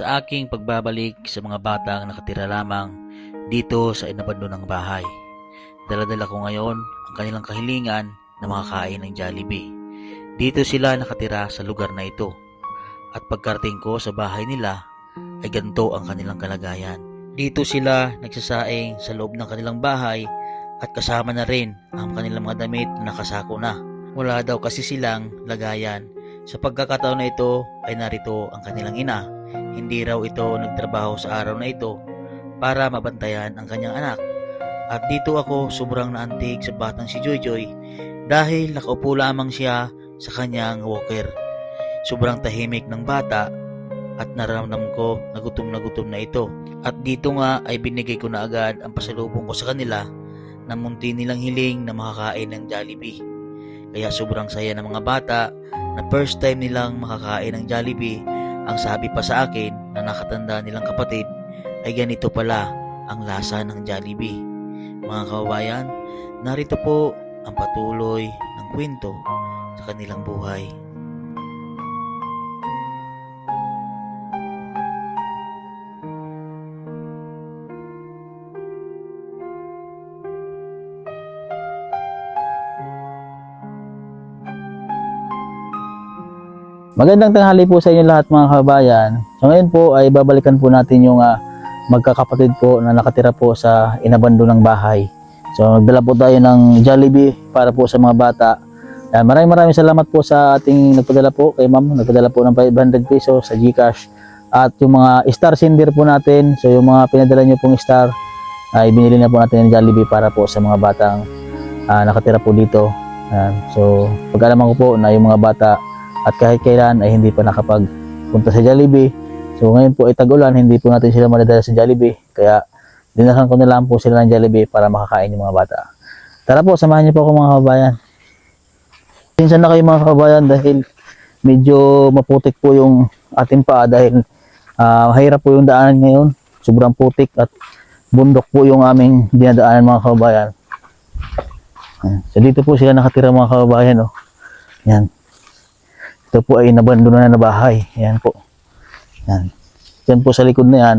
sa aking pagbabalik sa mga batang nakatira lamang dito sa inabandonang bahay. Dala-dala ko ngayon ang kanilang kahilingan na makakain ng Jollibee. Dito sila nakatira sa lugar na ito. At pagkarating ko sa bahay nila ay ganito ang kanilang kalagayan. Dito sila nagsasaing sa loob ng kanilang bahay at kasama na rin ang kanilang mga damit na nakasako na. Wala daw kasi silang lagayan. Sa pagkakataon na ito ay narito ang kanilang ina. Hindi raw ito nagtrabaho sa araw na ito para mabantayan ang kanyang anak. At dito ako sobrang naantig sa batang si Joyjoy dahil nakaupo lamang siya sa kanyang walker. Sobrang tahimik ng bata at nararamdam ko na gutom na ito. At dito nga ay binigay ko na agad ang pasalubong ko sa kanila na munti nilang hiling na makakain ng Jollibee. Kaya sobrang saya ng mga bata na first time nilang makakain ng Jollibee. Ang sabi pa sa akin na nakatanda nilang kapatid ay ganito pala ang lasa ng Jollibee. Mga kababayan, narito po ang patuloy ng kwento sa kanilang buhay. Magandang tanghali po sa inyo lahat mga kababayan. So ngayon po ay babalikan po natin yung magkakapatid po na nakatira po sa inabandonang bahay. So nagdala po tayo ng Jollibee para po sa mga bata. Maraming salamat po sa ating nagpadala po kay ma'am. Nagpadala po ng 500 pesos sa GCash. At yung mga star sender po natin, so yung mga pinadala nyo pong star, ay binili na po natin ng Jollibee para po sa mga batang nakatira po dito. So pag-alaman ko po na yung mga bata at kahit kailan ay hindi pa nakapagpunta sa Jollibee. So ngayon po ay tag-ulan, hindi po natin sila madadala sa Jollibee. Kaya dinasan ko na lang po sila ng Jollibee para makakain yung mga bata. Tara po, samahan niyo po ako mga kababayan. Minsan na kayo mga kababayan dahil medyo maputik po yung ating paa dahil mahirap po yung daanan ngayon. Sobrang putik at bundok po yung aming dinadaanan mga kababayan. So dito po sila nakatira mga kababayan. Oh. Yan. Ito po ay nabandonan na bahay. Ayan po. Yan. Diyan po sa likod na yan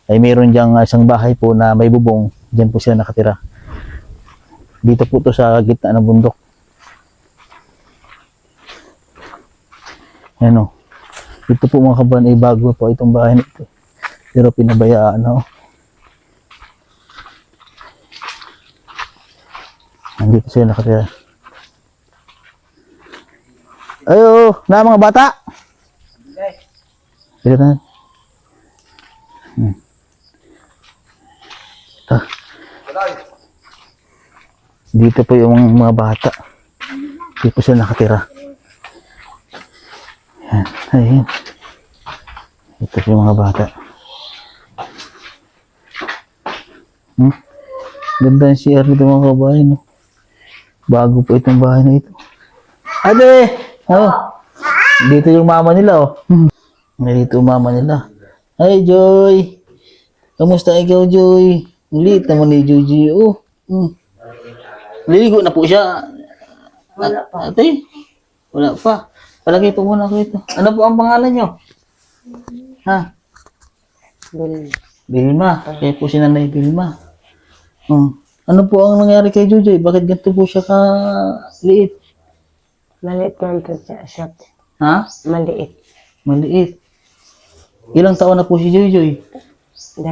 ay mayroon diyang isang bahay po na may bubong. Diyan po sila nakatira. Dito po to sa gitna ng bundok. Ayan o. Dito po mga kabayan ay bago po itong bahay nito. Pero pinabayaan o. Nandito sila nakatira. Ayo, na mga bata. Sige na. Dito po yung mga bata. Dito po sila nakatira. Yan, ayun. Ito po yung mga bata. Ganda yung CR nito mga kabayan. No? Bago po itong bahay na ito. Ade! Oh, dito yung mama nila, oh. Dito yung mama nila. Ay, Joy. Kamusta ikaw, Joy? Ulit naman ni Joy, oh. Ligo na po siya. Wala pa. Ate, wala pa. Palagay po muna ako ito. Ano po ang pangalan nyo? Ha? Vilma. Kaya po si Nanay Vilma. Ano po ang nangyari kay Joy? Bakit ganito po siya ka-liit? Maliit lang ito siya. Ha? Maliit. Maliit. Ilang taon na po si Joy? 2. 2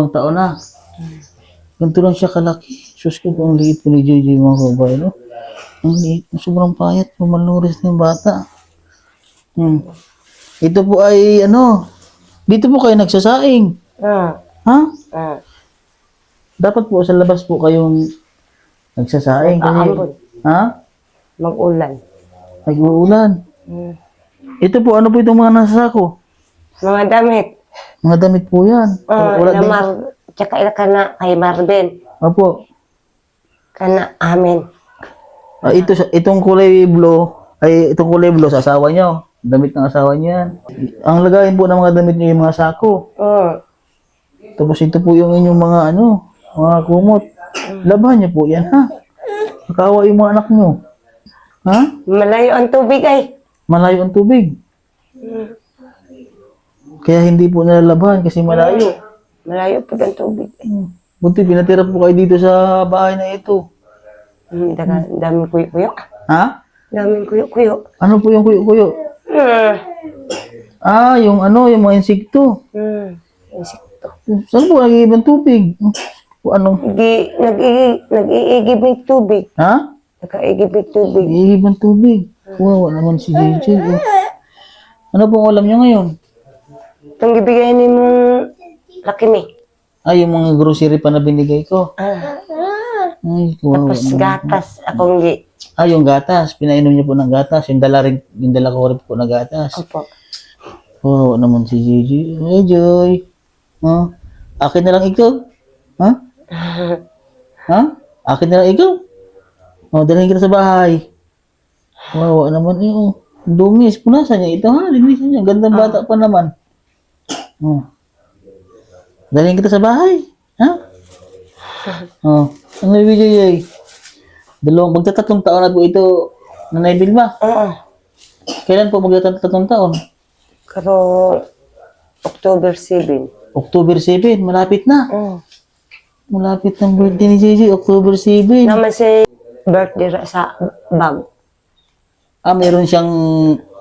taon na. Ganito lang siya kalaki. Sus ko, ang liit po ni Joy mga kabayan. No? Ang liit. Sobrang payat. Maluris na yung bata. Ito po ay dito po kayo nagsasaing. Ha? Dapat po sa labas po kayong nagsasaing. Aambon. Ha? Mag-ulan. Nag-uulan. Ito po, ano po itong mga nasa sako? Mga damit. Mga damit po yan. Tsaka kana kay Marben. Opo. Kana amin. Itong kulay blue, itong kulay blue sa asawa nyo. Damit ng asawa nyo yan. Ang lagayin po ng mga damit nyo yung mga sako. Tapos ito po yung inyong mga mga kumot. Labahan nyo po yan, ha? Makawa yung mga anak nyo. Ha? Malayo ang tubig ay. Malayo ang tubig. Kaya hindi po nalalabahan kasi malayo. Malayo po ang tubig. Buti pinatira po kayo dito sa bahay na ito. Daming kuyo-kuyo. Ha? Daming kuyo-kuyo. Ano po yung kuyo-kuyo? Ah, yung ano, yung mga insekto. Insekto. Saan po nag-iibang tubig? Ano? Nag-iigib ng tubig. Ha? Nag-iigib ng tubig. Nag-iibang tubig. Wow, naman si JJ. Oh. Ano pong alam nyo ngayon? Itong ibigay ni mong Lakimi. Ah, yung mga grocery pa na binigay ko. Ay, wow. Tapos gatas. Akong Ah, yung gatas. Pinainom niyo po ng gatas. Yung dala ko rin po na gatas. Opo. Wow, naman si JJ. Hey, Joy. Oh, akin na lang ikaw. Ha? Ha? Akin na lang ikaw. Oh, dalhin kita sa bahay. Wow, naman eh. Oh. Dumis. Punasan niya ito ha. Linisan niya. Gandang bata pa naman. Oh. Dalhin kita sa bahay. Ha? Oh. Ano yung video yay? Magtatatong taon na po ito, Nanay Vilma. Oo. Kailan po magtatatong taon? Karong October 7. October 7, malapit na. Malapit ng birthday ni JJ, October 7. Naman si birthday sa bag. Ah, meron siyang,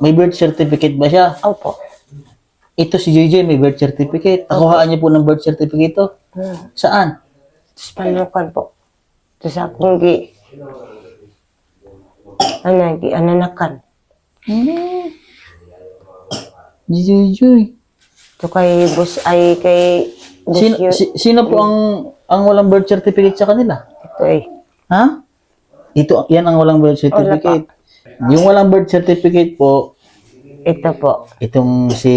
may birth certificate ba siya? Opo. Ito si JJ, may birth certificate. Nakuhaan niya po ng birth certificate to. Saan? Tapos panukan po. Tapos akong ananakan. JJ. Ito kay boss, ay kay boss Sino po ang walang birth certificate sa kanila? Ito eh. Ha? Yan ang walang birth certificate. Yung walang birth certificate po, Ito po. itong si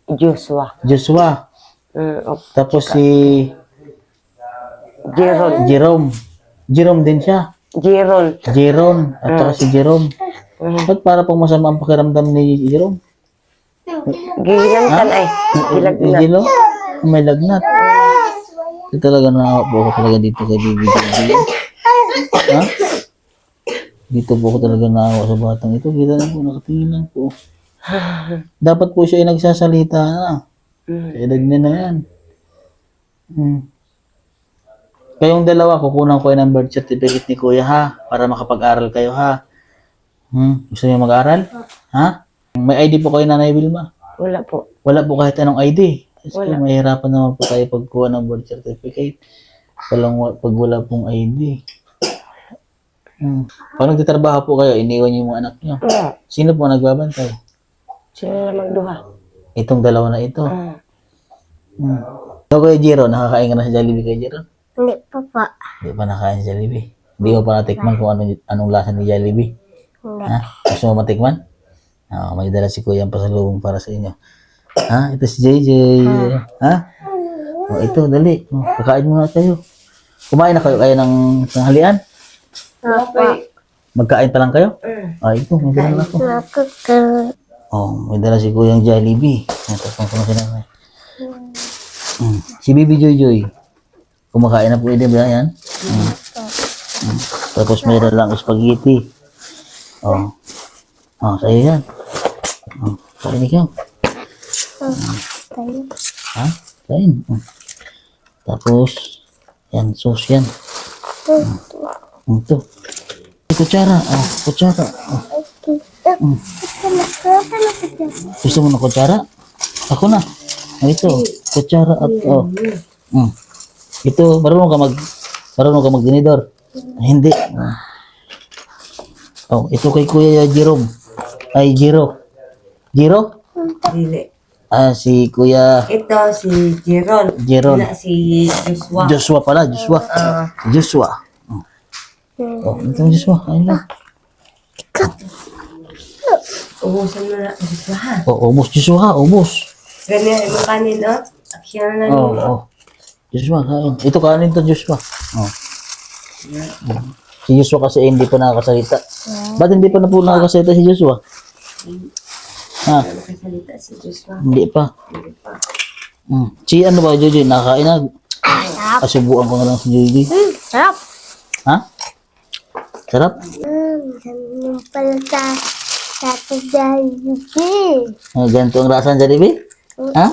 Joshua. Joshua. Tapos si Jeron. Jerome din siya. Jeron. At saka si Jerome. Ba't para pong masama ang pakiramdam ni Jerome? Gihinamtan ay. Gilagnat. Jerome? May lagnat. Ito talaga na po ako talaga dito kay Bibi. Ha? Dito po ako talaga naawa sa batang ito. Kita na po, nakatingin lang po. Dapat po siya ay nagsasalita na. Sa edad niya na yan. Kayong dalawa, kukunan ko ng birth certificate ni Kuya ha, para makapag-aral kayo ha. Gusto niyo mag-aral? Ha? May ID po kayo, Nanay Vilma? Wala po. Wala po kahit anong ID. Kasi Wala. mahirapan naman po tayo pagkuha ng birth certificate. Pag wala pong ID. Pag nagtitrabaho po kayo, iniwan niyo yung mga anak niyo. Sino po nagbabantay? Sila na magduha. Itong dalawa na ito. So, Kuya Jiro, nakakain ka na sa Jollibee, Kuya Jiro? Hindi pa po. Hindi pa nakain sa Jollibee. Hindi mo pa natikman kung anong lasa ni Jollibee. Ha? Gusto mo matikman? May dala si Kuya ang pasalubong para sa inyo. Ha? Ito si JJ. Ha? Ito, dali. Kakain muna kayo. Kumain na kayo ng tanghalian? Magkain pa lang kayo? Ito, may dala na ako. May dala si Kuya ang Jollibee. Natapang ko na si nanay. Si Bibi Joy Joy. Kumakain na po din ba yan? Tapos mayroon lang spaghetti. Sa'yo yan. Kain ikaw. Ha? Kain. Tapos, yan, sauce yan. Ito. Kutsara. Kutsara. Gusto mo na kutsara? Ako na. Ito, kutsara at ito, marunong ka mag-dinidor? Hindi. Ito kay Kuya Jerome. Ay, Jiro. Jiro? Dili. Si Kuya Ito si Jeron. Jeron. Si Joshua. Joshua pala, Joshua. Joshua. Itong Joshua. Ayun lang. Ubusan mo na Joshua ha. Ubos, Joshua, ubos. Ganyan yung kanin o. Aksyon na lang. Joshua, kain. Ito kanin to, Joshua. Si Joshua kasi hindi pa nakakasalita. Ba't hindi pa na po nakakasalita si Joshua? Nakasalita si Joshua. Hindi pa. Si ano ba, Jojo? Nakakain na. Kasubuan ko na lang si Jojo. Sarap. Ha? Sarap? Yung pala sa Jollibee. Ganito ang rasa ng Jollibee? Ha?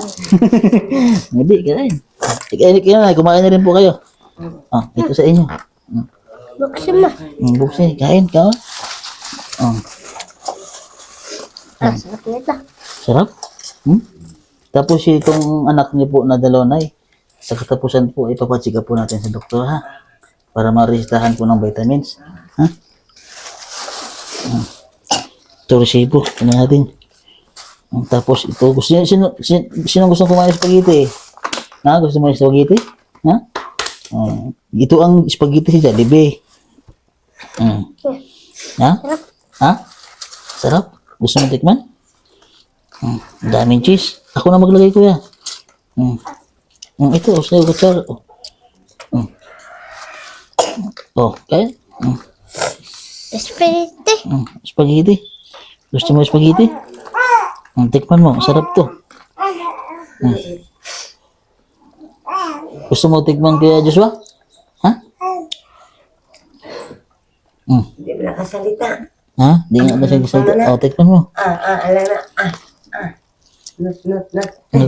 Hindi, kain. Kain na, kumain na rin po kayo. Ah, ito sa inyo. Buksin mo. Buksin, kain ka. Oh, Sarap nito. sarap. Tapos itong anak niyo po na dalonay, sa katapusan po, ipapatsika po natin sa doktor, ha? Para ma-resetahan po ng vitamins. Ha? Ito resibo, ano natin. Tapos ito, gusto niyo, sino gusto kumain ng spaghetti? Ha? Gusto mo ng spaghetti? Ha? Ito ang spaghetti sa Jollibee. Ha? Ha? Sarap? Gusto mo tikman? Ang daming cheese. Ako na maglagay, kuya. Ito, sa'yo, kutsara. Kaya? Spaghetti. Spaghetti. Gusto mo spaghetti? Tikman mo, sarap to. Gusto mo tikman kaya Joshua? Ha? Hindi mo nakasalita. Ha? Di nga ba siya salita? Tikman mo. Ala na.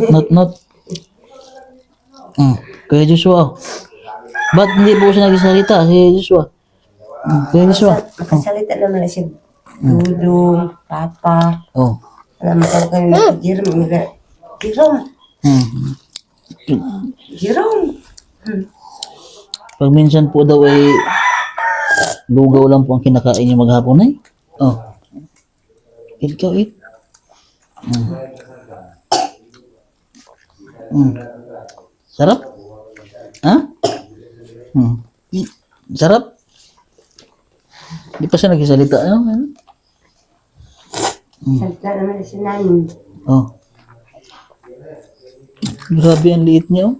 Not. Not. Kaya Joshua. Ba't hindi po siya nagsasalita? Si Joshua. Kaya Joshua. Makasalita naman na siya. Dudong, Papa. Alam mo kung kayo na Jerome. Jerome. Pag minsan po daw ay lugaw lang po ang kinakain niya maghapon ay. Eat ka, eat. Sarap? Ha? Sarap? Di pa siya nagsasalita. Salita naman na siya namin. Grabe ang liit niya, oh.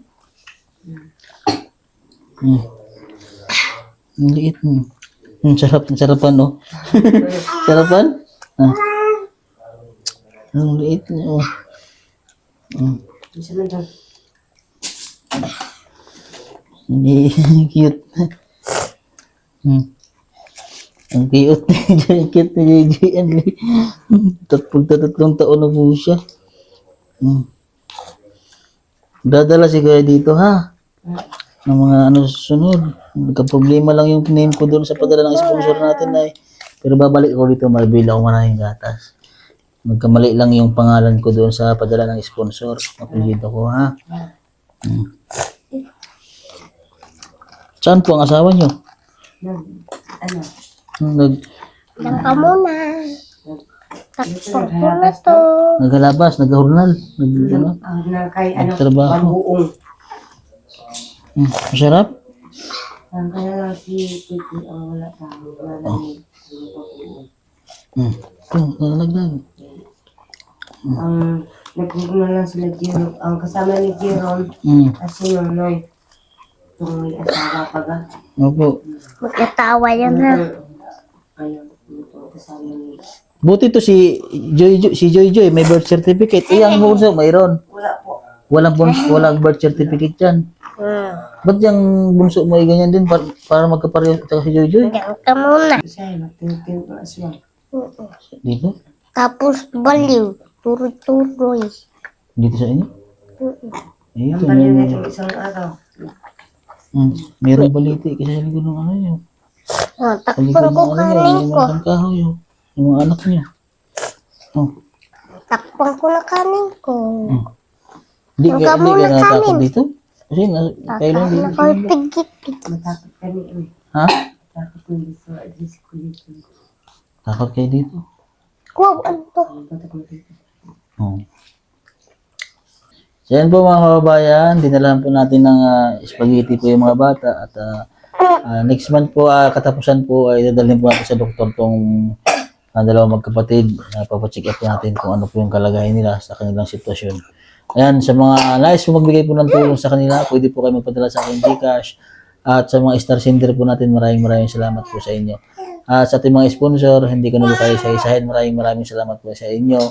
Ang liit mo. Sarapan, no? Sarapan? Ang liit niya, oh. Isa na daw. Hindi, cute. Ang cute ni cute ni JJ. Tatlong taon na po siya. Dadala si Kuya dito, ha? Ng mga susunod. Nagka-problema lang yung name ko doon sa padala ng sponsor natin ay. Pero babalik ako dito, mabili ako maraming gatas. Nagkamali lang yung pangalan ko doon sa padala ng sponsor. Apelido ko, ha? Saan po ang asawa nyo? Lang ka muna. Takpang ko na to. Naghalabas, naghahurnal. Nagtrabaho. Buong. Masarap? Ang kaya lang si Titi ang wala sa malamig. Nalaglag. Ang nagkukunan lang sila Jerome. Ang kasama ni Jerome, kasi yung Noy. Itong may asawa pa ga. Opo. Magkatawa yan ha. Ayun, itong kasama ni... Buti to si Joy, may birth certificate. Ang bunso, mayroon. Wala po. Walang birth certificate yan. Ba't yung bunso mo ay ganyan din para magkapareho at si Joy? Diyan ka muna. Kasi magtintin ko aswang. Dito? Tapos baliw. Turo-turoy. Dito sa inyo? Ang baliw na itong isang araw. Mayroong baliti kasi sa likod ng ano yun. Sa likod Takpan ng ko ano kanin yun, ko. yung kahoy yun. Yung mga anak niya. Takpan ko na kanin ko. Hindi Huwag ka ka muna natakot kanin. dito? Kasi kailan dito? Nakapigit. Matakot kami. Ha? Takot mo dito. Address ko dito. Takot kayo dito? Wow, ano to? Takot mo dito. So yan po mga kababayan, dinalahan po natin ng spaghetti po yung mga bata at next month po, katapusan po ay dadalhin po natin sa doktor tong dalawang magkapatid. Papacheck up po natin kung ano po yung kalagayan nila sa kanilang sitwasyon. Ayan, sa mga nais po magbigay po ng tulong sa kanila, pwede po kayo magpadala sa akin Gcash. At sa mga star sender po natin, maraming salamat po sa inyo. At sa ating mga sponsor, hindi ko na po kayo isa-isahin, maraming salamat po sa inyo.